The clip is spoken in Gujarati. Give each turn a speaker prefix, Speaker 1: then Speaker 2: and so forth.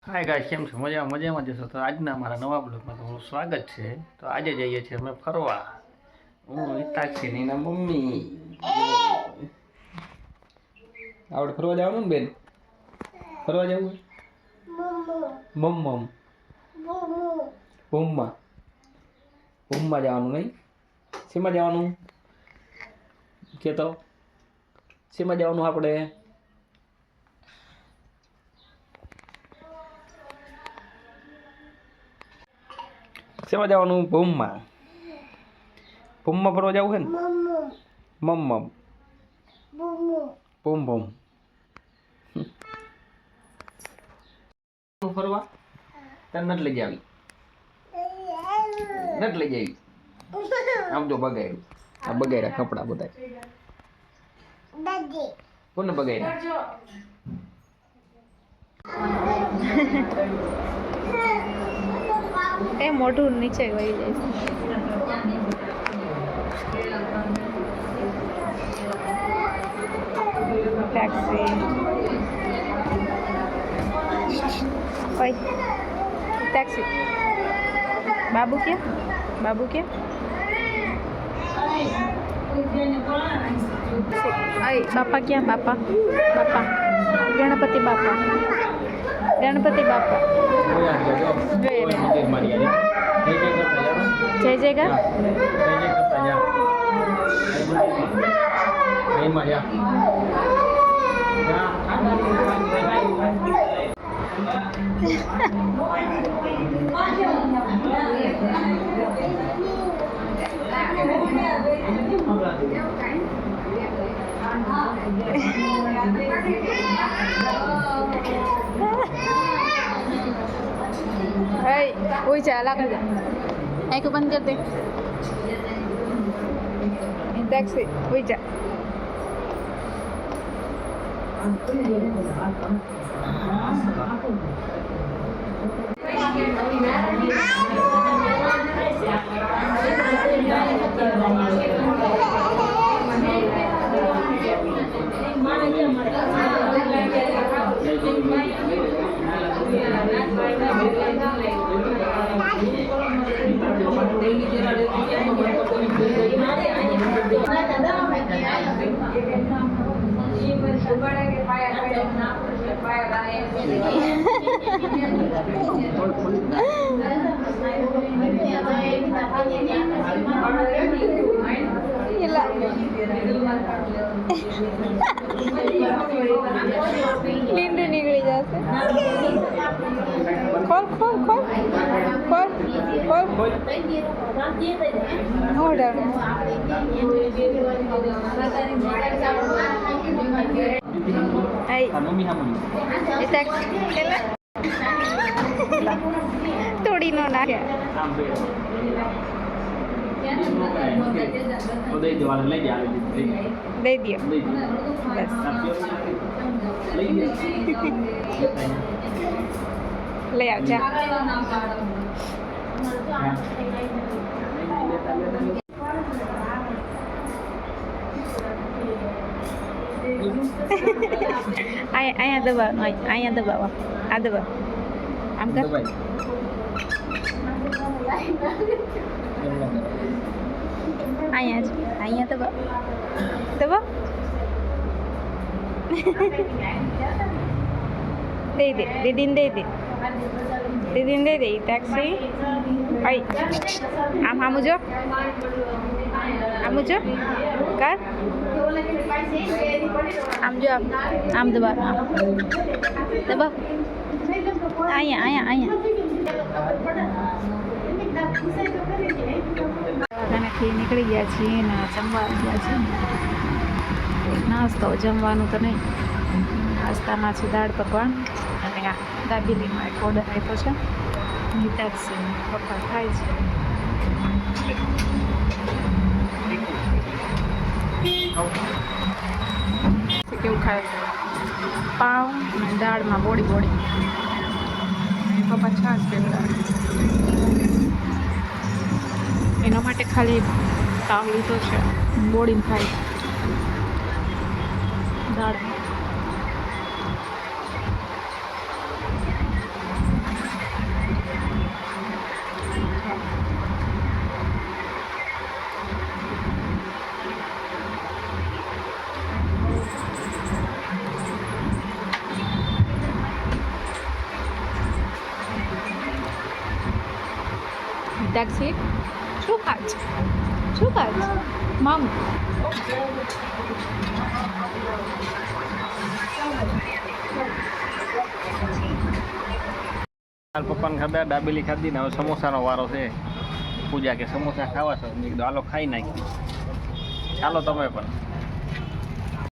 Speaker 1: હાય ગાઈસ, કેમ છો? મજામાં જશો તો આજના મારા નવા બ્લોગમાં તમારું સ્વાગત છે. તો આજે જઈએ છીએ અમે ફરવા. હું હિતાક્ષી ની ના મમ્મી. આવડે ફરવા જવાનું ને બેન? ફરવા જવું? મમ્મમ મમ્મા મમ્મા જવાનું નહીં? શેમાં જવાનું કે તો? શેમાં જવાનું આપણે? શેમાં જવાનું? ભૂમમાં. ભૂમમાં ફરવા જવું છે ને? મમ્મમ ભૂમ ભૂમ ફરવા તને નથી લઈ જાવી. નથી લઈ જાવી. આમ તો બગાડ્યું. આ બગાડ્યા કપડા બધા. કોને બગાડ્યા?
Speaker 2: એ મોઢું નીચે વહી જાય ટેક્સી. ઓય ટેક્સી. બાબू क्या? बाबू क्या? अय बापा क्या? बापा बापा गणपति बापा गणपति बापा जय जयकार. वही चला कर दे. आँख बंद कर दे. टैक्सी वही जा. नींद निकली जाते. खोल खोल खोल खोल खोल. ऑर्डर. थोड़ी नो ना है. दे दियो बस. ले आओ जा. आया दबा. आया दबावा. आ दबा. आम कर. आया दबा. दबा. दे दे. दीदी दे दे. दीदी दे दे. टैक्सी. आई आम हम जो. आम जो कर. आम जो आम दबा. दबा. आया आया आया. દવાખાનેથી નીકળી ગયા છીએ ને જમવા ગયા છીએ. નાસ્તો જમવાનું તો નહીં. નાસ્તામાં છે દાળ પકવાન અને આ દાબેલીમાં એક ઓર્ડર આપ્યો છે. હિતાક્ષી પપ્પા ખાય છે. કેવું ખાય છે? પાવ અને દાળમાં બોડી બોડી. પપ્પા છાશ પીવડાવે. એના માટે ખાલી તાવ લીધો છે. બોડીને ખાય દાળ. હિતાક્ષી શું ખાય છે શું ખાય છે મમ
Speaker 1: હાલ પપ્પાને ખાધા, દાબેલી ખાધી ને હવે સમોસાનો વારો છે. પૂજા કે સમોસા ખાવા છો, મેં કીધું હાલો ખાઈ નાખી. ચાલો તમે પણ.